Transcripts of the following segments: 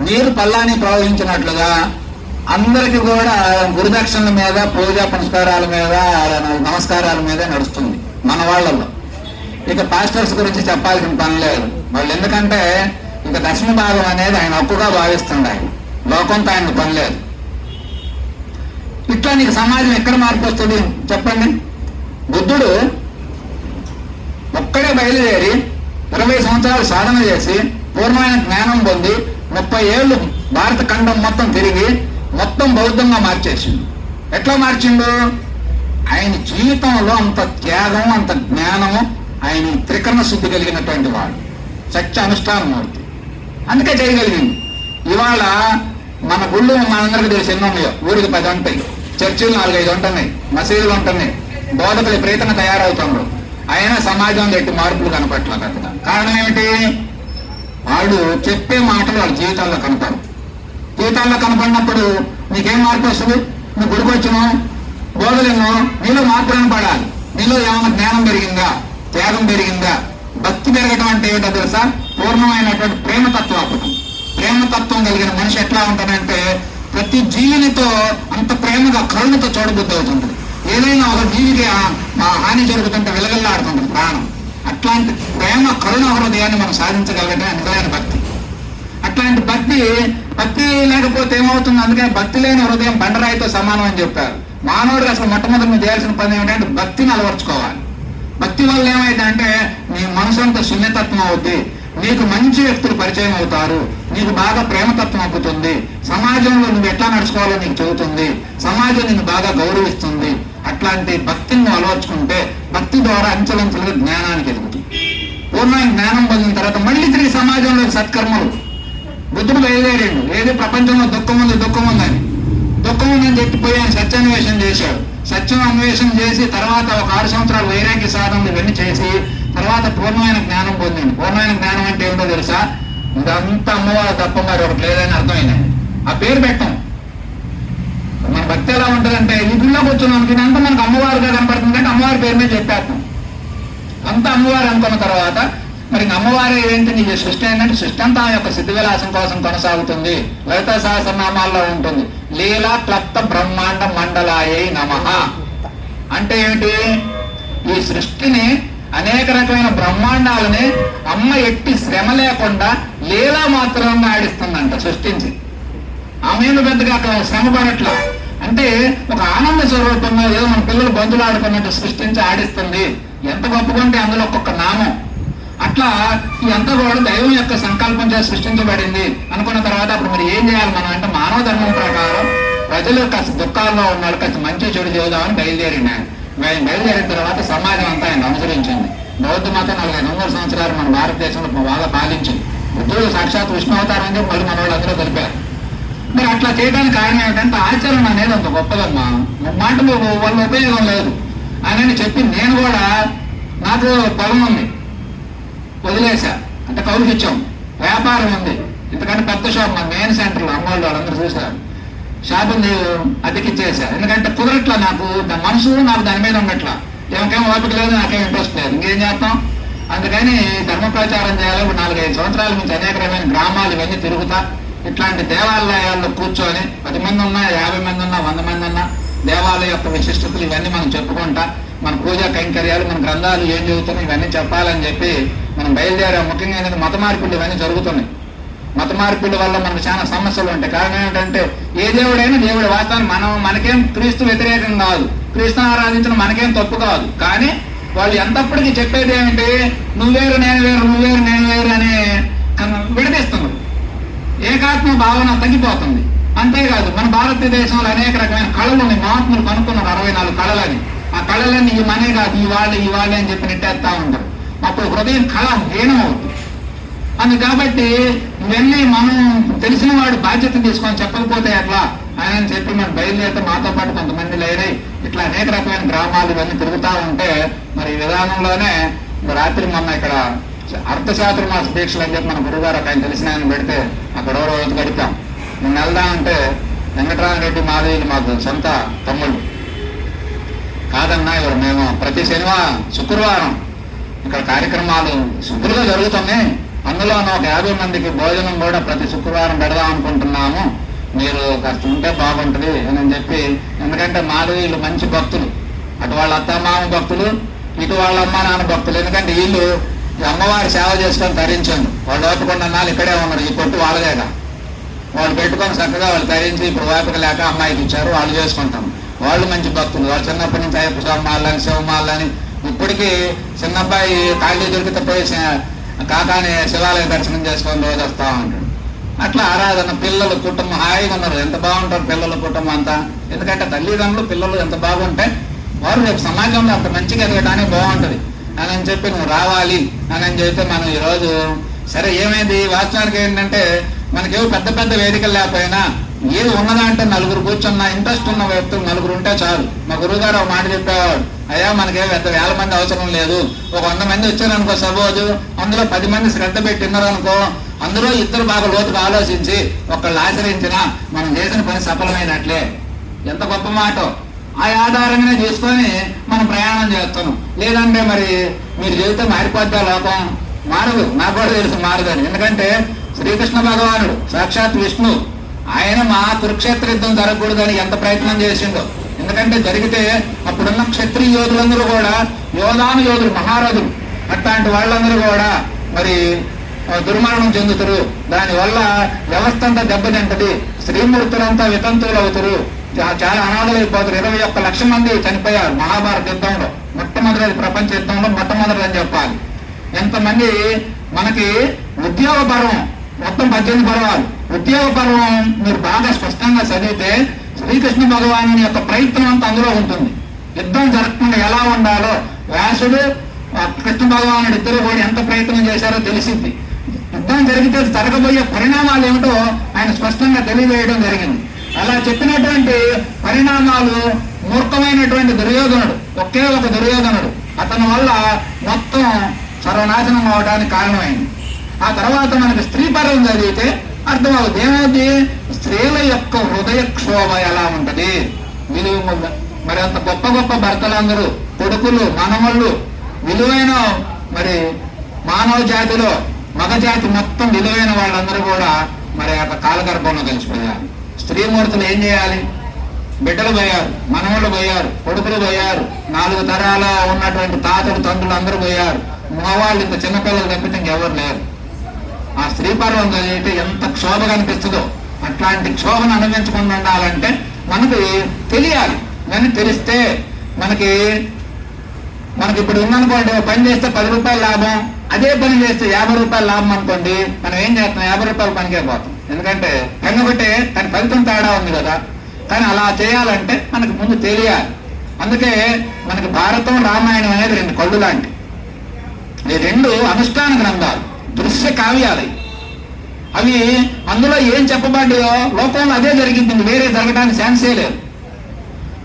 నీరు పల్లాని ప్రవహించినట్లుగా అందరికి కూడా గురుదక్షిణల మీద, పూజా పునస్కారాల మీద, నమస్కారాల మీద నడుస్తుంది మన వాళ్ళల్లో. ఇక పాస్టర్స్ గురించి చెప్పాల్సిన పని లేదు. వాళ్ళు ఎందుకంటే ఇక దశమ భాగం అనేది ఆయన హక్కుగా భావిస్తుంది. ఆయన లోకంతో ఆయన పని లేదు. ఇట్లా నీకు సమాజం ఎక్కడ మార్పు వస్తుంది చెప్పండి? బుద్ధుడు ఒక్కడే బయలుదేరి 20 సంవత్సరాలు సాధన చేసి పూర్ణమైన జ్ఞానం పొంది 30 ఏళ్ళు భారత ఖండం మొత్తం తిరిగి మొత్తం బౌద్ధంగా మార్చేసిండు. ఎట్లా మార్చిండు? ఆయన జీవితంలో అంత త్యాగం, అంత జ్ఞానము, ఆయన త్రికరణ శుద్ధి కలిగినటువంటి వాడు, సత్య అనుష్ఠానమూర్తి. అందుకే చేయగలిగింది. ఇవాళ మన గుళ్ళు మనందరికీ తెలిసి ఎన్ని ఉన్నాయో, ఊరికి 10 ఉంటాయి, చర్చిలు 4-5 ఉంటున్నాయి, మసీదులు ఉంటున్నాయి, బోధకులు విపరీతంగా తయారవుతున్నారు. అయినా సమాజంలో ఎట్టి మార్పులు కనపట్ల కదా. కారణం ఏమిటి? వాడు చెప్పే మాటలు వాళ్ళ జీవితాల్లో కనపడవు. జీవితాల్లో కనపడినప్పుడు నీకేం మార్పు వస్తుంది? నువ్వు గుడికి వచ్చినావు, బోధలేమో, నీలో మార్పు కనపడాలి. నీలో ఏమైనా జ్ఞానం పెరిగిందా, త్యాగం పెరిగిందా? భక్తి పెరగటం అంటే ఏమిటో తెలుసా? పూర్ణమైనటువంటి ప్రేమతత్వం. ప్రేమతత్వం కలిగిన మనిషి ఎట్లా ఉంటాడంటే ప్రతి జీవినితో అంత ప్రేమగా, కరుణతో చూడబుద్ధి అవుతుంది. ఏదైనా ఒక జీవికి హాని జరుగుతుంటే విలగల్లాడుతుంది ప్రాణం. అట్లాంటి ప్రేమ, కరుణ హృదయాన్ని మనం సాధించగలగటమే నిజమైన భక్తి. అట్లాంటి భక్తి లేకపోతే ఏమవుతుంది? అందుకని భక్తి లేని హృదయం బండరాయితో సమానం అని చెప్పారు. మానవుడికి అసలు మొట్టమొదటి చేయాల్సిన పని ఏమిటంటే భక్తిని అలవర్చుకోవాలి. భక్తి వల్ల ఏమైందంటే నీ మనసు అంతా శూన్యతత్వం అవుద్ది, నీకు మంచి వ్యక్తులు పరిచయం అవుతారు, నీకు బాగా ప్రేమతత్వం అవుతుంది, సమాజంలో నువ్వు ఎట్లా నడుచుకోవాలో నీకు చెబుతుంది, సమాజం నిన్ను బాగా గౌరవిస్తుంది. అట్లాంటి భక్తిని నువ్వు అలవర్చుకుంటే భక్తి ద్వారా అంచెలంచెలుగా జ్ఞానానికి ఎదుగుతుంది. పూర్ణమైన జ్ఞానం పొందిన తర్వాత మళ్ళీ తిరిగి సమాజంలో సత్కర్మలు. బుద్ధుడు బయలుదేరాడు. ఏది ప్రపంచంలో దుఃఖం ఉందని, దుఃఖం ఉందని చెప్పిపోయి ఆయన సత్యాన్వేషణ చేశాడు. సత్యం అన్వేషణ చేసి తర్వాత ఒక 6 సంవత్సరాలు వైరాగ్య సాధనలు ఇవన్నీ చేసి తర్వాత పూర్ణమైన జ్ఞానం పొందింది. పూర్ణమైన జ్ఞానం అంటే ఏమిటో తెలుసా? ఇదంతా అమ్మవారు తప్ప మరి ఒకటి లేదని అర్థమైంది. ఆ పేరు పెట్టం. మన భక్తి ఎలా ఉంటుందంటే ఈ గుళ్ళో కూర్చున్నాం, ఇదంతా మనకు అమ్మవారుగా కనపడుతుంది అంటే అమ్మవారి పేరు మీద చెప్పేస్తాం. అంతా అమ్మవారు అనుకున్న తర్వాత మరి అమ్మవారి ఏంటి? నీ సృష్టి ఏంటంటే సృష్టి అంతా యొక్క సిద్ధి విలాసం కోసం కొనసాగుతుంది. లలితా సహస్రనామాల్లో ఉంటుంది, లీలా క్లప్త బ్రహ్మాండ మండలాయై నమః అంటే ఏమిటి? ఈ సృష్టిని, అనేక రకమైన బ్రహ్మాండాలని అమ్మ ఎట్టి శ్రమ లేకుండా లీలా మాత్రంగా ఆడిస్తుందంట సృష్టించి. ఆమెను పెద్దగా అక్కడ శ్రమ పడట్లా. అంటే ఒక ఆనంద స్వరూపంగా ఏదో మన పిల్లలు బంధువులు ఆడుకున్నట్టు సృష్టించి ఆడిస్తుంది. ఎంత గొప్పకుంటే అందులో ఒక్కొక్క నామం. అట్లా ఇదంతా కూడా దైవం యొక్క సంకల్పం చేసి సృష్టించబడింది అనుకున్న తర్వాత అప్పుడు మరి ఏం చేయాలి మనం అంటే మానవ ధర్మం ప్రకారం ప్రజలు కాస్త దుఃఖాల్లో ఉన్నారు, కాస్త మంచి చెడు చేద్దామని బయలుదేరిన బయలుదేరిన తర్వాత సమాజం అంతా ఆయన అనుసరించింది. బౌద్ధ మతం 400 సంవత్సరాలు మన భారతదేశంలో బాగా పాలించింది. బుద్ధుడు సాక్షాత్ విష్ణు అవతారం అని చెప్పి మళ్ళీ మన వాళ్ళు అందరూ తెలిపారు. మరి అట్లా చేయడానికి కారణం ఏమిటంటే ఆచరణ అనేది అంత గొప్పదమ్మా. మాట వాళ్ళ ఉపయోగం లేదు అని చెప్పి నేను కూడా, నాకు పొలం ఉంది వదిలేసా, అంటే కౌలుకి ఇచ్చాం, వ్యాపారం ఉంది, ఎందుకంటే పెద్ద షాప్ మా మెయిన్ సెంటర్లో అమ్మవాళ్ళు వాళ్ళందరూ చూశారు, షాపుని అతికిచ్చేసా. ఎందుకంటే కుదరట్లా, నాకు మనసు నాకు దాని మీద ఉండట్లా, ఏమకేమో ఓపిక లేదు, నాకేం ఇంట్రెస్ట్ లేదు, ఇంకేం చేస్తాం. అందుకని ధర్మ ప్రచారం చేయాలి. 4-5 సంవత్సరాల నుంచి అనేక రకమైన గ్రామాలు ఇవన్నీ తిరుగుతా, ఇట్లాంటి దేవాలయాల్లో కూర్చొని 10 మంది ఉన్నా, 50 మంది ఉన్నా, 100 మంది ఉన్నా, దేవాలయ యొక్క విశిష్టతలు ఇవన్నీ మనం చెప్పుకుంటా, మన పూజా కైంకర్యాలు, మన గ్రంథాలు ఏం చదువుతున్నాయి ఇవన్నీ చెప్పాలని చెప్పి మనం బయలుదేరాం. ముఖ్యంగా ఏంటంటే మత మార్పులు ఇవన్నీ జరుగుతున్నాయి. మత మార్పుల వల్ల మనకు చాలా సమస్యలు ఉంటాయి. కారణం ఏంటంటే ఏ దేవుడైనా దేవుడి వాస్తవాన్ని మనకేం క్రీస్తు వ్యతిరేకం కాదు, క్రీస్తుని ఆరాధించడం మనకేం తప్పు కాదు. కానీ వాళ్ళు ఎంతప్పటికీ చెప్పేది ఏమిటి? నువ్వేరు నేను వేరు, నువ్వేరు నేను వేరు అని విడదీస్తున్నారు. ఏకాత్మ భావన తగ్గిపోతుంది. అంతేకాదు మన భారతదేశంలో అనేక రకమైన కళలు ఉన్నాయి. మహాత్ములు కనుక్కున్నారు 64 కళలని. ఆ కళలన్నీ ఈ మనే కాదు, ఈ వాళ్ళే అని చెప్పి నెట్టేస్తా ఉంటారు. అప్పుడు హృదయం కళ హీనమవుతుంది. కాబట్టి ఇవన్నీ మనం తెలిసిన వాడు బాధ్యత తీసుకొని చెప్పకపోతే ఎట్లా అని చెప్పి మనం బయలుదేరితే మాతో పాటు కొంతమంది లేరై ఇట్లా అనేక రకమైన గ్రామాలు ఇవన్నీ తిరుగుతూ ఉంటే మరి ఈ విధానంలోనే రాత్రి మొన్న ఇక్కడ అర్థశాస్త్రమాస దీక్షలు అని చెప్పి మన గురుగారు ఆయన తెలిసిన ఆయన పెడితే అక్కడ రోజు గడిపాం. నేను వెళ్దామంటే వెంకటరామరెడ్డి మాధవీలు మాకు సొంత తమ్ముళ్ళు కాదన్నా, ఇవాళ మేము ప్రతి శుక్రవారం ఇక్కడ కార్యక్రమాలు శుభ్రంగా జరుగుతున్నాయి, అందులోనూ ఒక 50 మందికి భోజనం కూడా ప్రతి శుక్రవారం పెడదాం అనుకుంటున్నాము, మీరు కాస్త ఉంటే బాగుంటుంది అని చెప్పి. ఎందుకంటే మాధవీయులు మంచి భక్తులు, అటు వాళ్ళ అత్తమామ భక్తులు, ఇటు వాళ్ళ అమ్మ నాన్న భక్తులు. ఎందుకంటే వీళ్ళు అమ్మవారి సేవ చేసుకొని తరించారు. వాళ్ళు ఓపుకున్న నాళ్ళు ఇక్కడే ఉన్నారు, ఈ కొట్టు వాళ్ళదేగా. వాళ్ళు పెట్టుకొని చక్కగా వాళ్ళు తరించి ఇప్పుడు ఓపిక లేక అమ్మాయికి ఇచ్చారు, వాళ్ళు చేసుకుంటాం. వాళ్ళు మంచి భక్తులు, వాళ్ళు చిన్నప్పటి నుంచి అయ్యప్ప స్వామి శివమాలని. ఇప్పటికీ చిన్నబ్బాయి ఖాళీ దొరికితే పోయి కాకాని శివాలయ దర్శనం చేసుకొని రోజు వస్తా ఉంటాడు. అట్లా ఆరాధన, పిల్లలు కుటుంబం హాయిగా ఉన్నారు. ఎంత బాగుంటారు పిల్లల కుటుంబం అంతా. ఎందుకంటే తల్లిదండ్రులు పిల్లలు ఎంత బాగుంటే వారు రేపు సమాజంలో అంత మంచిగా ఎదగడానికి బాగుంటుంది అని చెప్పి నువ్వు రావాలి అని చెప్తే మనం ఈరోజు సరే ఏమైంది. వాస్తవానికి ఏంటంటే మనకేవో పెద్ద పెద్ద వేదికలు లేకపోయినా ఏది ఉన్నదంటే నలుగురు కూర్చున్న ఇంట్రెస్ట్ ఉన్న వ్యక్తులు నలుగురు ఉంటే చాలు. మా గురువుగారు ఒక మాట చెప్పేవాడు, అయ్యా మనకేం పెద్ద 1000 మంది అవసరం లేదు, ఒక 100 మంది వచ్చారనుకో సపోజు, అందులో 10 మంది శ్రద్ధ పెట్టినారనుకో, అందులో ఇద్దరు బాగా లోతుగా ఆలోచించి ఒకళ్ళు ఆచరించినా మనం చేసిన పని సఫలమైనట్లే. ఎంత గొప్ప మాట. ఆ ఆధారంగానే చేసుకొని మనం ప్రయాణం చేస్తున్నాం. లేదంటే మరి మీరు జీవితం మారిపోద్దా లోకం? మారదు, నాకు కూడా తెలుసు మారదని. ఎందుకంటే శ్రీకృష్ణ భగవానుడు సాక్షాత్ విష్ణు, ఆయన మా కురుక్షేత్ర యుద్ధం జరగకూడదని ఎంత ప్రయత్నం చేసిండో. ఎందుకంటే జరిగితే అప్పుడున్న క్షత్రియ యోధులందరూ కూడా యోధాను యోధులు, మహారథులు, అట్లాంటి వాళ్ళందరూ కూడా మరి దుర్మరణం చెందుతారు. దానివల్ల వ్యవస్థ అంతా దెబ్బతింటది, స్త్రీమూర్తులంతా వితంతువులు అవుతారు, చాలా అనాథలైపోతారు. 21 లక్షల మంది చనిపోయారు మహాభారత యుద్ధంలో. మొట్టమొదటి ప్రపంచ యుద్ధంలో మొట్టమొదటి అని చెప్పాలి. ఎంతమంది మనకి ఉద్యోగ పర్వం మొత్తం 18 పర్వాలు. ఉద్యోగ పర్వం మీరు బాగా స్పష్టంగా చదివితే శ్రీకృష్ణ భగవాను యొక్క ప్రయత్నం అంతా అందులో ఉంటుంది. యుద్ధం జరగకుండా ఎలా ఉండాలో వ్యాసుడు కృష్ణ భగవానుడు ఇద్దరు కూడా ఎంత ప్రయత్నం చేశారో తెలిసింది. యుద్ధం జరిగితే జరగబోయే పరిణామాలు ఏమిటో ఆయన స్పష్టంగా తెలియజేయడం జరిగింది. అలా చెప్పినటువంటి పరిణామాలు మూర్ఖమైనటువంటి దుర్యోధనుడు, ఒకే ఒక దుర్యోధనుడు, అతని వల్ల మొత్తం సర్వనాశనం అవడానికి కారణమైంది. ఆ తర్వాత మనకి స్త్రీ పర్వం చదివితే అర్థమవుతుంది. ఏమవుతుంది? స్త్రీల యొక్క హృదయ క్షోభ ఎలా ఉంటది. మరి అంత గొప్ప గొప్ప భర్తలందరూ, కొడుకులు, మనవళ్ళు, విలువైన మరి మానవ జాతిలో మగజాతి మొత్తం విలువైన వాళ్ళందరూ కూడా మరి అక్కడ కాలగర్భంలో కలిసిపోయారు. స్త్రీమూర్తులు ఏం చేయాలి? బిడ్డలు పోయారు, మనవళ్ళు పోయారు, కొడుకులు పోయారు, 4 తరాల ఉన్నటువంటి తాతలు తండ్రులు అందరూ పోయారు. మగవాళ్ళు ఇంత చిన్నపిల్లలు తప్పితే ఇంకెవరు లేరు. ఆ స్త్రీ పర్వం చదివితే ఎంత క్షోభ కనిపిస్తుందో. అట్లాంటి క్షోభను అనుభవించకుండా ఉండాలంటే మనకి తెలియాలి. కానీ తెలిస్తే మనకి ఇప్పుడు ఉందనుకోండి, పని చేస్తే 10 రూపాయలు లాభం, అదే పని చేస్తే 50 రూపాయలు లాభం అనుకోండి, మనం ఏం చేస్తాం? 50 రూపాయలు పనికే పోతాం. ఎందుకంటే పని ఒకటే, కానీ ఫలితం తేడా ఉంది కదా. కానీ అలా చేయాలంటే మనకు ముందు తెలియాలి. అందుకే మనకి భారతం, రామాయణం అనేది 2 కళ్ళు లాంటి. ఈ 2 అనుష్ఠాన గ్రంథాలు, దృశ్య కావ్యాలు. అవి అందులో ఏం చెప్పబడ్డాయో లోకంలో అదే జరిగింది, వేరే జరగడానికి ఛాన్సే లేదు.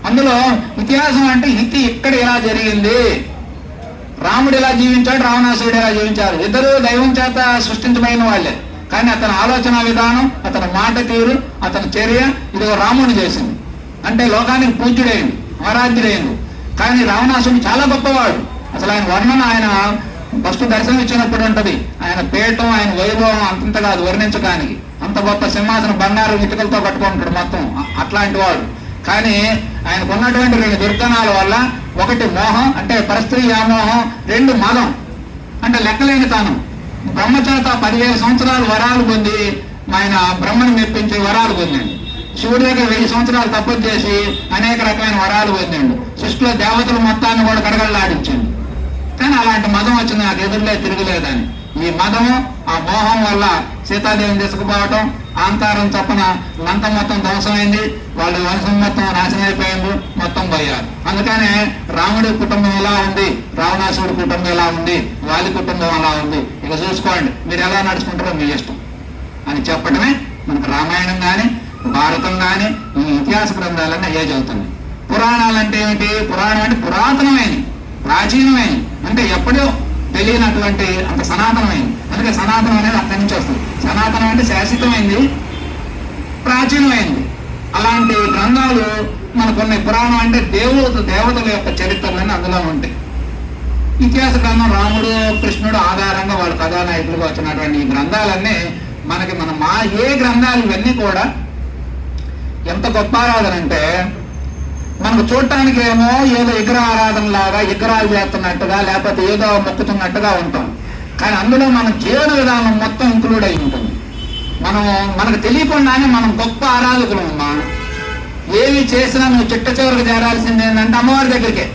అందులో ఇతిహాసం అంటే ఇది ఇక్కడ ఇలా జరిగింది, రాముడు ఎలా జీవించాడు, రావణాసురుడు ఎలా జీవించారు, ఇద్దరు దైవం చేత సృష్టించబడిన వాళ్ళే. కానీ అతని ఆలోచన విధానం, అతని మాట తీరు, అతని చర్య ఇదిగో రాముడు చేసింది. అంటే లోకానికి పూజ్యుడైంది, ఆరాధ్యుడైంది. కానీ రావణాసురుడు చాలా గొప్పవాడు. అసలు ఆయన వర్ణన, ఆయన ఫస్ట్ దర్శనం ఇచ్చినప్పుడు ఉంటది. ఆయన పీఠం, ఆయన వైభవం అంతంత కాదు వర్ణించడానికి. అంత గొప్ప సింహాసనం బంగారు ఇటుకలతో కట్టుకుంటాడు మొత్తం, అట్లాంటి వాడు. కానీ ఆయనకు ఉన్నటువంటి 2 దుర్గణాల వల్ల, ఒకటి మోహం అంటే పరస్త్రీ వ్యామోహం, 2 మదం అంటే లెక్కలేని తాను. బ్రహ్మచేత 10,000 సంవత్సరాలు వరాలు పొంది ఆయన బ్రహ్మను మెప్పించి వరాలు పొందండి. శివుడి దగ్గర 1000 సంవత్సరాలు తపస్సు చేసి అనేక రకమైన వరాలు పొందండు. సృష్టిలో దేవతలు మొత్తాన్ని కూడా గడగడలాడించండి. కానీ అలాంటి మదం వచ్చింది, నాకు ఎదురులే తిరగలేదని. ఈ మదము, ఆ మోహం వల్ల సీతాదేవిని తీసుకుపోవటం, ఆంతారం చప్పన లంక మొత్తం ధ్వంసమైంది, వాళ్ళ వంశం మొత్తం నాశనం అయిపోయింది, మొత్తం పోయారు. అందుకనే రాముడి కుటుంబం ఎలా ఉంది, రావణాసుడి కుటుంబం ఎలా ఉంది, వాలి కుటుంబం ఎలా ఉంది, ఇక చూసుకోండి, మీరు ఎలా నడుచుకుంటారో మీ ఇష్టం అని చెప్పడమే మనకు రామాయణం కానీ భారతం కానీ ఈ ఇతిహాస గ్రంథాలన్నీ అయ్యే చదువుతున్నాయి. పురాణాలంటే ఏమిటి? పురాణం అంటే పురాతనమైనవి, ప్రాచీనమైనవి, అంటే ఎప్పుడో తెలియనటువంటి అంత సనాతనమైంది. అందుకే సనాతనం అనేది అక్కడి నుంచి వస్తుంది. సనాతనం అంటే శాశ్వతమైంది, ప్రాచీనమైంది. అలాంటి గ్రంథాలు మనకున్నాయి. పురాణం అంటే దేవతల యొక్క చరిత్రలన్నీ అందులో ఉంటాయి. ఇతిహాస గ్రంథం రాముడు కృష్ణుడు ఆధారంగా వాళ్ళ కథానాయకులుగా వచ్చినటువంటి ఈ గ్రంథాలన్నీ మనకి ఏ గ్రంథాలు ఇవన్నీ కూడా ఎంత గొప్ప ఆరాధన అంటే, మనకు చూడటానికి ఏమో ఏదో విగ్రహ ఆరాధన లాగా విగ్రహాలు చేస్తున్నట్టుగా లేకపోతే ఏదో మొక్కుతున్నట్టుగా ఉంటాం. కానీ అందులో మన జీవన విధానం మొత్తం ఇంక్లూడ్ అయి ఉంటుంది. మనకు తెలియకుండానే మనం గొప్ప ఆరాధకులు అమ్మా. ఏమి చేసినా నువ్వు చిట్ట చివరికి చేరాల్సింది ఏంటంటే అమ్మవారి దగ్గరికే.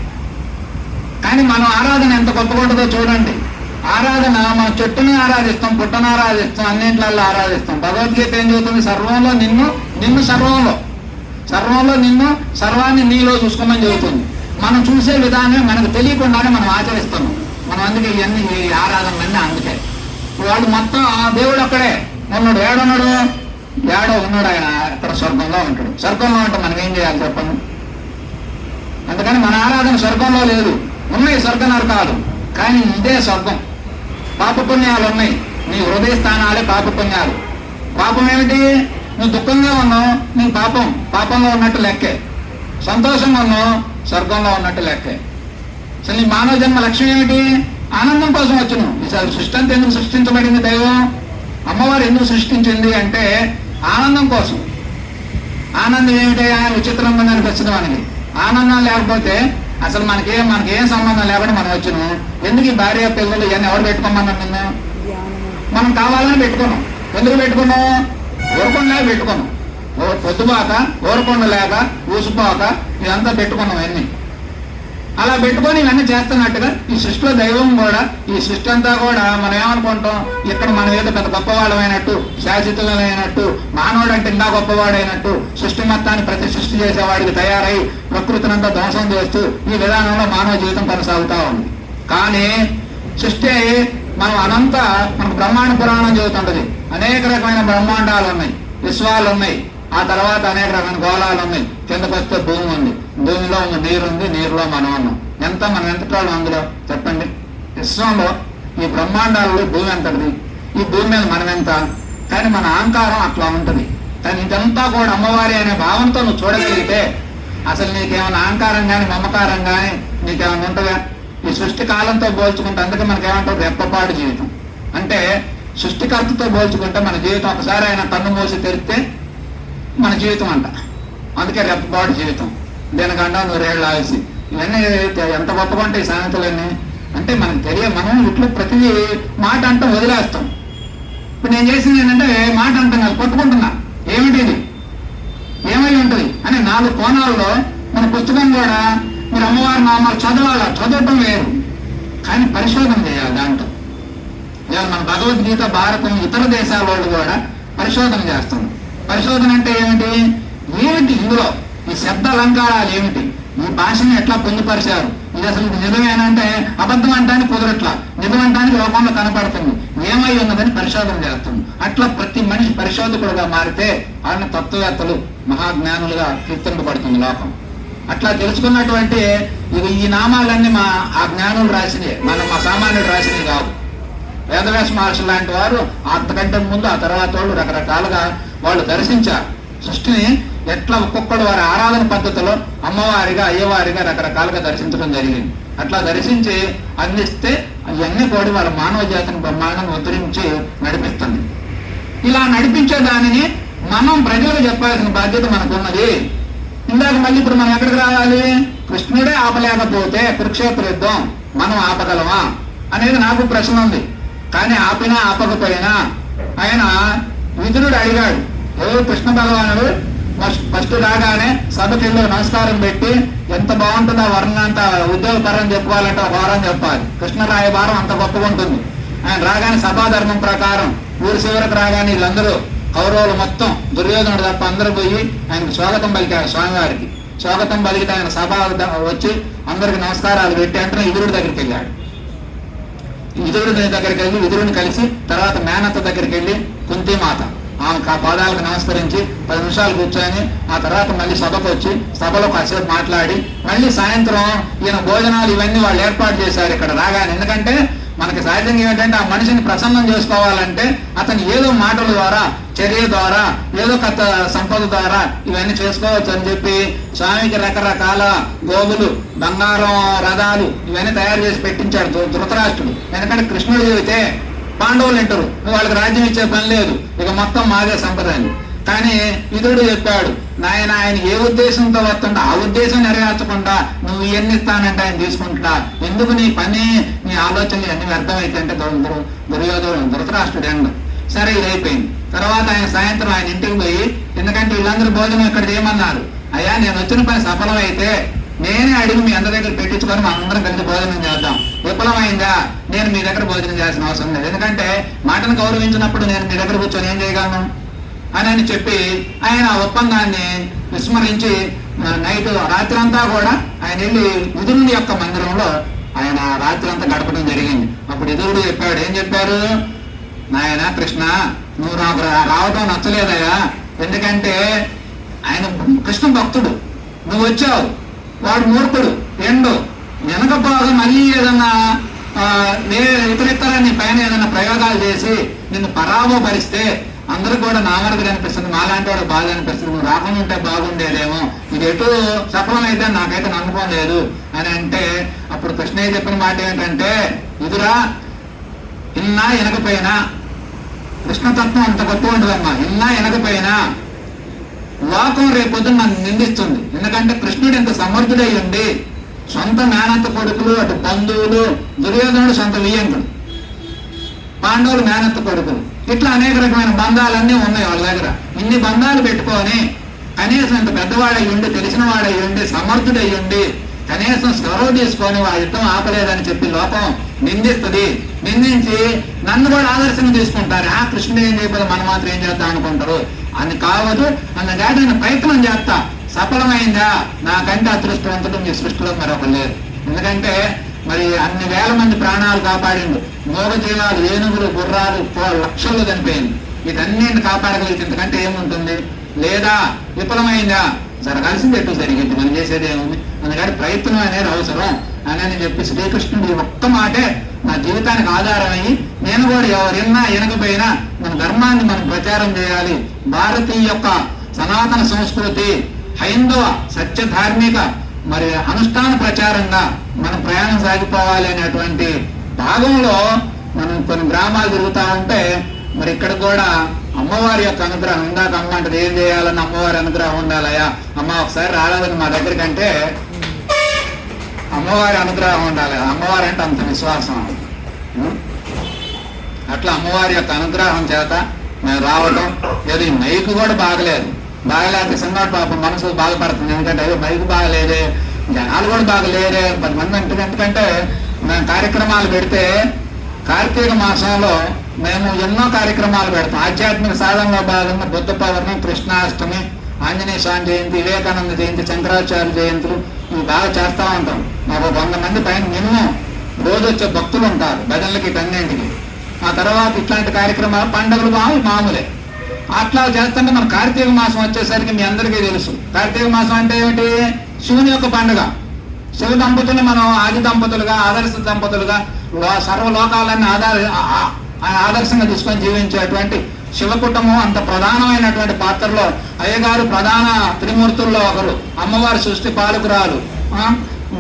కానీ మనం ఆరాధన ఎంత గొప్పగా ఉంటుందో చూడండి. ఆరాధన మనం చెట్టుని ఆరాధిస్తాం, పుట్టను ఆరాధిస్తాం, అన్నింటిలో ఆరాధిస్తాం. భగవద్గీత ఏం చెబుతుంది? సర్వంలో నిన్ను సర్వంలో నిన్ను సర్వాన్ని నీలో చూసుకోమని చెబుతుంది. మనం చూసే విధానమే మనకు తెలియకుండానే మనం ఆచరిస్తున్నాం. మనం అందుకే ఇవన్నీ ఈ ఆరాధనలన్నీ అందుకే. వాళ్ళు మొత్తం దేవుడు అక్కడే ఉన్నాడు. ఏడున్నాడు ఆయన అక్కడ స్వర్గంలో ఉంటాడు. స్వర్గంలో ఉంటే మనం ఏం చేయాలి చెప్పండి? అందుకని మన ఆరాధన స్వర్గంలో లేదు. ఉన్నాయి స్వర్గ నరకాలు, కానీ ఇదే స్వర్గం. పాపపుణ్యాలు ఉన్నాయి. నీ హృదయ స్థానాలే పాపపుణ్యాలు. పాపం ఏమిటి? నువ్వు దుఃఖంగా ఉన్నావు, నీ పాపంలో ఉన్నట్టు లెక్కే. సంతోషంగా ఉన్నావు, స్వర్గంలో ఉన్నట్టు లెక్కే. అసలు నీ మానవ జన్మ లక్ష్యం ఏమిటి? ఆనందం కోసం వచ్చును. ఈసారి సృష్టి అంతా ఎందుకు సృష్టించబడింది? దైవం అమ్మవారు ఎందుకు సృష్టించింది అంటే ఆనందం కోసం. ఆనందం ఏమిటి? ఆయన విచిత్రంగా అనిపించడం మనకి. ఆనందం లేకపోతే అసలు మనకేం సంబంధం లేకుండా మనం వచ్చినాం. ఎందుకు ఈ భార్య పిల్లలు ఇవన్నీ ఎవరు పెట్టుకోమన్నాం? మనం కావాలని పెట్టుకున్నాం. ఎందుకు పెట్టుకున్నాం? ఊరకుండా పెట్టుకున్నాం. పొద్దుబాక ఊరకుండా లేక ఊసిపోక ఇదంతా పెట్టుకున్నాం. అన్ని అలా పెట్టుకొని ఇవన్నీ చేస్తున్నట్టుగా ఈ సృష్టిలో దైవం కూడా, ఈ సృష్టి అంతా కూడా మనం ఏమనుకుంటాం? ఇక్కడ మనం ఏదో పెద్ద గొప్పవాళ్ళమైనట్టు, శాశ్వతమైనట్టు, మానవుడు అంటే ఇంకా గొప్పవాడైనట్టు, సృష్టి మొత్తాన్ని ప్రతి సృష్టి చేసేవాడికి తయారై ప్రకృతినంతా ధ్వంసం చేస్తూ ఈ విధానంలో మానవ జీవితం కొనసాగుతూ ఉంది. కానీ సృష్టి మనకు బ్రహ్మాండ పురాణం చెబుతుంటది. అనేక రకమైన బ్రహ్మాండాలు ఉన్నాయి, విశ్వాలు ఉన్నాయి, ఆ తర్వాత అనేక రకమైన గోళాలు ఉన్నాయి. కిందకు వస్తే భూమి ఉంది, భూమిలో నీరు ఉంది, నీరులో మనం ఉన్నాం. మనం ఎంత అందులో చెప్పండి? విశ్వంలో ఈ బ్రహ్మాండాలలో భూమి ఎంతది? ఈ భూమి మీద మనం ఎంత? కానీ మన అహంకారం అట్లా ఉంటుంది. కానీ ఇదంతా కూడా అమ్మవారి అనే భావంతో నువ్వు చూడగలిగితే అసలు నీకేమైనా అహంకారం కానీ మమకారం కానీ నీకేమైనా ఉంటుందా? ఈ సృష్టి కాలంతో పోల్చుకుంటే అందుకే మనకేమంటారు? రెప్పపాటు జీవితం. అంటే సృష్టికర్తతో పోల్చుకుంటే మన జీవితం ఒకసారి ఆయన కన్ను మూసి తెరిస్తే మన జీవితం అంట. అందుకే రెప్పపాటు జీవితం. దీనికంటా 100 ఏళ్ళు ఆయుసి. ఇవన్నీ ఎంత గొప్పగా ఉంటాయి సామెతలన్నీ. అంటే మనకు మనం ఇట్లా ప్రతిదీ మాట అంటాం, వదిలేస్తాం. ఇప్పుడు నేను చేసింది ఏంటంటే మాట అంటున్నా, కొట్టుకుంటున్నా. ఏమిటి ఇది? ఏమై ఉంటుంది అని 4 కోణాల్లో మన పుస్తకం కూడా మీరు అమ్మవారి నామాలు చదవటం వేరు, కానీ పరిశోధన చేయాలి దాంట్లో. ఇవాళ మన భగవద్గీత, భారతం, ఇతర దేశాల వాళ్ళు కూడా పరిశోధన చేస్తుంది. పరిశోధన అంటే ఏమిటి ఇందులో ఈ శబ్ద అలంకారాలు ఏమిటి, ఈ భాషను ఎట్లా పొందుపరిచారు, ఇది అసలు నిజమేనంటే అబద్ధం అంటానికి కుదరట్లా, నిజం అంటానికి లోకంలో కనపడుతుంది, ఏమై ఉన్నదని పరిశోధన చేస్తుంది. అట్లా ప్రతి మనిషి పరిశోధకుడుగా మారితే ఆయన తత్వవేత్తలు, మహాజ్ఞానులుగా కీర్తింపబడుతుంది లోకం. అట్లా తెలుసుకున్నటువంటి ఈ నామాలన్నీ ఆ జ్ఞానులు రాసినవి, మా సామాన్యుడు రాసినవి కావు. వేదవ్యాస మహర్షి లాంటి వారు అంతకంటే ముందు ఆ తర్వాత వాళ్ళు రకరకాలుగా వాళ్ళు దర్శించారు సృష్టిని. ఎట్లా ఒక్కొక్కడు వారి ఆరాధన పద్ధతిలో అమ్మవారిగా, అయ్యవారిగా రకరకాలుగా దర్శించడం జరిగింది. అట్లా దర్శించి అందిస్తే అవన్నీ కూడా వాళ్ళ మానవ జాతిని బ్రహ్మాండంగా ఉద్ధరించి నడిపిస్తుంది. ఇలా నడిపించే దానిని మనం ప్రజలకు చెప్పాల్సిన బాధ్యత మనకున్నది. ఇందాక మళ్ళీ ఇప్పుడు మనం ఎక్కడికి రావాలి? కృష్ణుడే ఆపలేకపోతే కురుక్షేత్ర యుద్ధం మనం ఆపగలమా అనేది నాకు ప్రశ్న ఉంది. కానీ ఆపినా ఆపకపోయినా ఆయన విదురుడు అడిగాడు. కృష్ణ భగవానుడు ఫస్ట్ రాగానే సభకెళ్ళి నమస్కారం పెట్టి ఎంత బాగుంటుందో వర్ణ అంత ఉద్యోగపరం చెప్పుకోవాలంటే ఒక వారం చెప్పాలి. కృష్ణ రాయబారం అంత గొప్పగా ఉంటుంది. ఆయన రాగానే సభాధర్మం ప్రకారం ఊరి చివరికి రాగానే వీళ్ళందరూ కౌరవులు మొత్తం దుర్యోధనుడు తప్ప అందరూ పోయి ఆయనకు స్వాగతం పలికారు. స్వామివారికి స్వాగతం పలికితే ఆయన సభ వచ్చి అందరికి నమస్కారాలు పెట్టి అంటే విదురుడి దగ్గరికి వెళ్ళాడు. విదురుడి దగ్గరికి వెళ్ళి విదురుని కలిసి తర్వాత మేనత్త దగ్గరికి వెళ్ళి కుంతిమాత ఆమె పాదాలకు నమస్కరించి 10 నిమిషాలు కూర్చొని ఆ తర్వాత మళ్ళీ సభకు వచ్చి సభలో కాసేపు మాట్లాడి మళ్ళీ సాయంత్రం ఈయన భోజనాలు ఇవన్నీ వాళ్ళు ఏర్పాటు చేశారు ఇక్కడ రాగానే. ఎందుకంటే మనకి సహజంగా ఏంటంటే ఆ మనిషిని ప్రసన్నం చేసుకోవాలంటే అతను ఏదో మాటల ద్వారా చర్య ద్వారా ఏదో కొత్త సంపద ద్వారా ఇవన్నీ చేసుకోవచ్చు అని చెప్పి స్వామికి రకరకాల గోగులు, బంగారం, రథాలు ఇవన్నీ తయారు చేసి పెట్టించాడు ధృతరాష్ట్రుడు. ఎందుకంటే కృష్ణుడు చెబితే పాండవులు వింటారు, వాళ్ళకి రాజ్యం ఇచ్చే పని లేదు, ఇక మొత్తం మాదే సంపదని. కానీ విదురుడు చెప్పాడు, నాయన ఆయన ఏ ఉద్దేశంతో వస్తుంటా ఆ ఉద్దేశం నెరవేర్చకుండా నువ్వు ఇవన్నీ ఇస్తానంటే ఆయన తీసుకుంటా, ఎందుకు నీ పని నీ ఆలోచనలు అన్ని వ్యర్థమైతే అంటే ధృతరాష్ట్రుడు ఎండు. సరే ఇది అయిపోయింది. తర్వాత ఆయన సాయంత్రం ఆయన ఇంటికి పోయి, ఎందుకంటే వీళ్ళందరూ భోజనం ఇక్కడ చేయమన్నారు, అయ్యా నేను వచ్చిన పని సఫలమైతే నేనే అడిగి మీ అందరి దగ్గర పెట్టించుకొని మా అందరం కలిసి భోజనం చేద్దాం, విఫలమైందా నేను మీ దగ్గర భోజనం చేయాల్సిన అవసరం లేదు, ఎందుకంటే మాటను గౌరవించినప్పుడు నేను మీ దగ్గర కూర్చొని ఏం చేయగలను అని చెప్పి ఆయన ఒప్పందాన్ని విస్మరించి నైట్ రాత్రి అంతా కూడా ఆయన వెళ్ళి విదురుని యొక్క మందిరంలో ఆయన రాత్రి అంతా గడపడం జరిగింది. అప్పుడు విదురుడు చెప్పాడు, ఏం చెప్పారు, నాయన కృష్ణ నువ్వు నాకు రావడం నచ్చలేదయా, ఎందుకంటే ఆయన కృష్ణ భక్తుడు, నువ్వు వచ్చావు, వాడు మూర్ఖుడు ఎండు, వెనకపోగా మళ్ళీ ఏదన్నా ఇతరితర నీ పైన ఏదైనా ప్రయోగాలు చేసి నిన్ను పరాభవపరిస్తే అందరూ కూడా నామరకు అనిపిస్తుంది, మాలాంటి వాడు బాగా అనిపిస్తుంది, నువ్వు రాకుండా ఉంటే బాగుండేదేమో, ఇది ఎటు సఫలమైతే నాకైతే నమ్మకం లేదు అని అంటే, అప్పుడు కృష్ణయ్య చెప్పిన మాట ఏంటంటే, ఇదురా ఇన్నా వెనకపోయినా, కృష్ణతత్వం అంత గొప్ప ఉంటుందమ్మా, ఇన్నా వెనకపోయినా లోకం రేపొద్దున నన్ను నిందిస్తుంది. ఎందుకంటే కృష్ణుడు ఇంత సమర్థుడై ఉండి సొంత మేనత్త కొడుకులు, అటు బంధువులు, దుర్యోధనుడు సొంత వియ్యంకుడు, పాండవులు మేనత్త కొడుకులు, ఇట్లా అనేక రకమైన బంధాలన్నీ ఉన్నాయి వాళ్ళ దగ్గర. ఇన్ని బంధాలు పెట్టుకొని కనీసం ఇంత పెద్దవాడై ఉండి, తెలిసిన వాడై ఉండి, సమర్థుడై ఉండి కనీసం సెలవు తీసుకొని వాళ్ళ యుద్ధం ఆపలేదని చెప్పి లోకం నిందిస్తుంది. నిందించి నన్ను కూడా ఆదర్శంగా తీసుకుంటారు, ఆ కృష్ణుడు ఏం చేయకపోతే మనం మాత్రం ఏం చేద్దాం అనుకుంటారు అని కావద్దు. అందుకని నేను ప్రయత్నం చేస్తా, సఫలమైందా నాకంటే అదృష్టవంతుడు మీ సృష్టిలో మరొక లేదు. ఎందుకంటే మరి అన్ని వేల మంది ప్రాణాలు కాపాడిండు, మూగజీవాలు, ఏనుగులు, గుర్రాలు లక్షల్లో చనిపోయింది, వీటన్నింటిని కాపాడగలిగితే ఎందుకంటే ఏముంటుంది, లేదా విఫలమైందా జరగాల్సింది ఎటు జరిగింది, మనం చేసేది ఏముంది. అందుకని ప్రయత్నం అనేది అవసరం అని చెప్పి శ్రీకృష్ణుడు ఒక్క మాటే నా జీవితానికి ఆధారమయ్యి, నేను కూడా ఎవరిన్నా ఎనకపోయినా మన ధర్మాన్ని మనం ప్రచారం చేయాలి, భారతీయ యొక్క సనాతన సంస్కృతి, హైందవ సత్య ధార్మిక మరి అనుష్ఠాన ప్రచారంగా మనం ప్రయాణం సాగిపోవాలి అనేటువంటి భాగంలో మనం కొన్ని గ్రామాలు తిరుగుతా ఉంటే, మరి ఇక్కడ కూడా అమ్మవారి యొక్క అనుగ్రహం, ఇందాక అమ్మ అంటే ఏం చేయాలని అమ్మవారి అనుగ్రహం ఉండాలయా, అమ్మ ఒకసారి రాలేదని మా దగ్గరికంటే అమ్మవారి అనుగ్రహం ఉండాలి, అమ్మవారి అంటే అంత విశ్వాసం. అట్లా అమ్మవారి యొక్క అనుగ్రహం చేత మేము రావడం, ఏదో ఈ మైకు కూడా బాగలేకపోతే సినిమా పాపం మనసు బాధపడుతుంది, ఎందుకంటే అదే మైకు బాగలేదే, జనాలు కూడా బాగలేదే 10 మంది అంటే. ఎందుకంటే మేము కార్యక్రమాలు పెడితే కార్తీక మాసంలో మేము ఎన్నో కార్యక్రమాలు పెడతాం. ఆధ్యాత్మిక సాధనలో భాగంగా బుద్ధ పౌర్ణమి, కృష్ణాష్టమి, ఆంజనేయ స్వామి జయంతి, వివేకానంద జయంతి, శంకరాచార్య జయంతులు ఇవి బాగా చేస్తూ ఉంటాం. మాకు 100 మంది పైన మినిమం రోజు వచ్చే భక్తులు ఉంటారు భజనలకి, కన్నింటికి. ఆ తర్వాత ఇట్లాంటి కార్యక్రమాలు, పండుగలు మామూలే. అట్లా చేస్తుంటే మన కార్తీక మాసం వచ్చేసరికి మీ అందరికీ తెలుసు, కార్తీక మాసం అంటే ఏమిటి, శివుని యొక్క పండుగ. శివ దంపతుల్ని మనం ఆది దంపతులుగా, ఆదర్శ దంపతులుగా, సర్వలోకాలన్నీ ఆదర్శంగా తీసుకొని జీవించేటువంటి శివ కుటుంబం అంత ప్రధానమైనటువంటి పాత్రలో అయ్యగారు ప్రధాన త్రిమూర్తుల్లో ఒకరు, అమ్మవారి సృష్టి పాలకురాలు,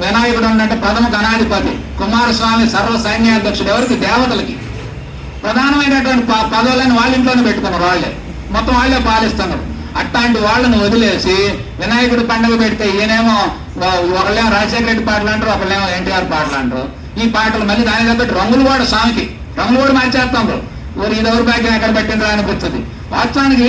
వినాయకుడు అంటే ప్రథమ గణాధిపతి, కుమారస్వామి సర్వ సైన్యాధ్యక్షుడు, ఎవరికి దేవతలకి ప్రధానమైనటువంటి పదవులను వాళ్ళ ఇంట్లోనే పెట్టుకున్నారు, వాళ్ళే మొత్తం వాళ్ళే పాలిస్తున్నారు. అట్లాంటి వాళ్ళని వదిలేసి వినాయకుడి పండుగ పెడితే ఈయనేమో ఒకళ్ళేమో రాజశేఖర రెడ్డి పాటలు అంటారు, ఒకళ్ళేమో ఎన్టీఆర్ పాటలు అంటారు. ఈ పాటలు మళ్ళీ దాని తగ్గట్టు రంగులు కూడా స్వామికి రంగులు కూడా మార్చేస్తాం. ఊరు ఈ దౌర్భాగ్యం ఎక్కడ పెట్టిండ్రా అనిపిస్తుంది. వాస్తవానికి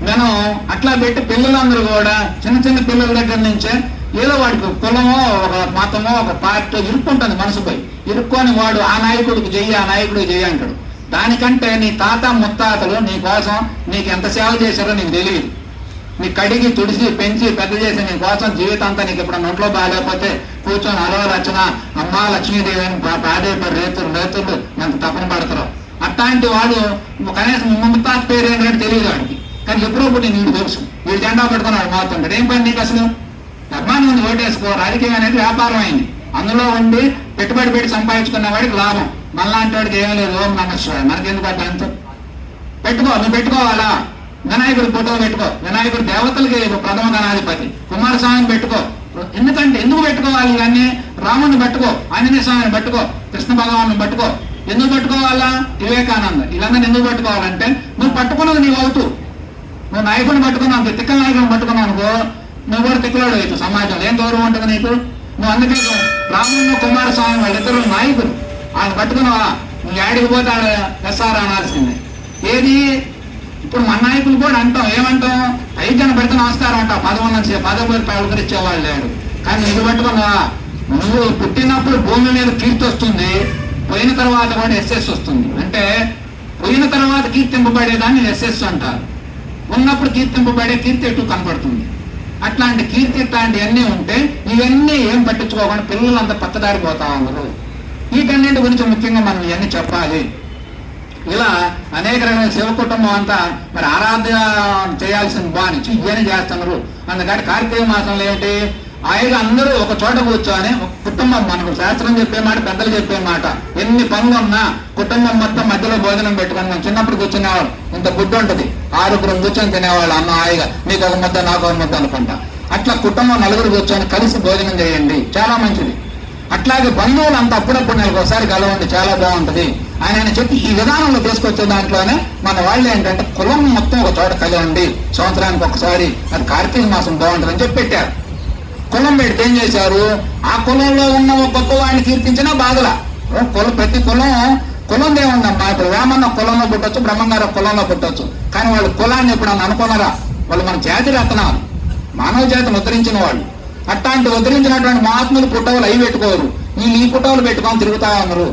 మనం అట్లా పెట్టి పిల్లలందరూ కూడా చిన్న చిన్న పిల్లల దగ్గర నుంచే ఏదో వాడికి కులమో, ఒక మతమో, ఒక పార్టీ ఇరుక్కుంటుంది మనసుపై. ఇరుక్కొని వాడు ఆ నాయకుడికి చెయ్యి, ఆ నాయకుడికి చెయ్యి అంటాడు. దానికంటే నీ తాత ముత్తాతలు నీ కోసం నీకు ఎంత సేవ చేశారో నీకు తెలియదు. నీ కడిగి తుడిసి పెంచి పెద్ద చేసి నీ కోసం జీవితాంతా నీకు ఇప్పుడు నోట్లో బాగాలేకపోతే కూర్చొని అలో రచన, అమ్మా లక్ష్మీదేవి అని ప్రాధేయపడి రేతులు ఎంత తపన పడతారో అట్లాంటి వాడు కనీసం ముత్తాత పేరు ఏంటంటే తెలియదు వాడికి. కానీ ఎప్పుడప్పుడు నీకు తెలుసు, వీడు జెండా పెట్టుకున్నాడు మారుతుంటాడు. ఏం పని నీకు అసలు? అమ్మాని ముందు ఓటేసుకో. రాజకీయం అనేది వ్యాపారం అయింది, అందులో ఉండి పెట్టుబడి పెట్టి సంపాదించుకున్న వాడికి లాభం, మనలాంటి వాడికి ఏం లేదు. ఓం నమః శివాయ, మనకెందుకు అడ్డంతో పెట్టుకో, నువ్వు పెట్టుకోవాలా? వినాయకుడి ఫోటో పెట్టుకో, వినాయకుడు దేవతలకి ప్రథమ గణాధిపతి, కుమారస్వామిని పెట్టుకో. ఎందుకు పెట్టుకోవాలి ఇవన్నీ? రాముని పట్టుకో, ఆంజనేయ స్వామిని పట్టుకో, కృష్ణ భగవాన్ని పట్టుకో. ఎందుకు పట్టుకోవాలా? వివేకానంద. వీళ్ళందరినీ ఎందుకు పట్టుకోవాలంటే నువ్వు పట్టుకున్నది నీవు అవుతూ. నువ్వు నాయకుడిని పట్టుకున్నావు, తిక్కల నాయకుడిని పట్టుకున్నావు అనుకో, నువ్వు కూడా తిక్కలోడు అవుతావు. సమాజంలో ఏం గౌరవం ఉంటుంది నీకు? నువ్వు అందుకే రాముడు కుమారస్వామి వాళ్ళిద్దరు నాయకులు. ఆయన పట్టుకున్నావా, నువ్వు ఏడికి పోతే ఆడ ఎస్ఆర్ అనాల్సిందే. ఏది ఇప్పుడు మన నాయకులు కూడా అంటాం, ఏమంటాం? ఐజన పెడితే నమస్కారం అంటావు, పదవి పలకరించేవాళ్ళు లేడు. కానీ నువ్వు పట్టుకున్నావా? నువ్వు పుట్టినప్పుడు భూమి మీద కీర్తి వస్తుంది, పోయిన తర్వాత కూడా ఎస్ఎస్ వస్తుంది. అంటే పోయిన తర్వాత కీర్తింపబడేదాన్ని ఎస్ఎస్ అంటారు, ఉన్నప్పుడు కీర్తింపబడే కీర్తి ఎటు కనపడుతుంది. అట్లాంటి కీర్తి ఇట్లాంటివన్నీ ఉంటే ఇవన్నీ ఏం పట్టించుకోకుండా పిల్లలంతా పచ్చదారిపోతా ఉన్నారు. వీటన్నింటి గురించి ముఖ్యంగా మనం ఇవన్నీ చెప్పాలి. ఇలా అనేక రకమైన శివ కుటుంబం అంతా మరి ఆరాధన చేయాల్సిన బానిచ్చి ఇవన్నీ చేస్తున్నారు. అందుకని కార్తీక మాసంలో ఏంటి, హాయిగా అందరూ ఒక చోట కూర్చొని కుటుంబం, మనకు శాస్త్రం చెప్పే మాట, పెద్దలు చెప్పే మాట, ఎన్ని పనులు ఉన్నా కుటుంబం మొత్తం మధ్యలో భోజనం పెట్టుకొని, మనం చిన్నప్పుడు కూర్చునేవాళ్ళు, ఇంత గుడ్డు ఉంటుంది, 6 కూర్చొని తినేవాళ్ళు అన్న హాయిగా, నీకు ఒక ముద్ద నాకు ఒక ముద్ద అనుకుంటా. అట్లా కుటుంబం 4 కూర్చొని కలిసి భోజనం చేయండి, చాలా మంచిది. అట్లాగే బంధువులు అంత అప్పుడప్పుడు నెలకు ఒకసారి కలవండి, చాలా బాగుంటుంది ఆయన చెప్పి ఈ విధానంలో తీసుకొచ్చే దాంట్లోనే మన వాళ్ళు ఏంటంటే కులం మొత్తం ఒక చోట కలవండి సంవత్సరానికి ఒకసారి, అది కార్తీక మాసం బాగుంటుంది అని చెప్పి పెట్టారు. కులం పెడితే ఏం చేశారు, ఆ కులంలో ఉన్న గొప్ప వాడిని కీర్తించినా బాధలా. ప్రతి కులం ఏముందమ్మా, ఇప్పుడు వేమన్న కులంలో పుట్టొచ్చు, బ్రహ్మంగారు కులంలో పుట్టొచ్చు, కానీ వాళ్ళు కులాన్ని ఎప్పుడు అనుకున్నారా? వాళ్ళు మన జాతి రత్నాలు, మానవ జాతిని ఉద్ధరించిన వాళ్ళు. అట్లాంటి ఉద్ధరించినటువంటి మహాత్ములు పుట్టవులు అవి పెట్టుకోరు, ఈ పుట్టవులు పెట్టుకొని తిరుగుతా ఉన్నారు.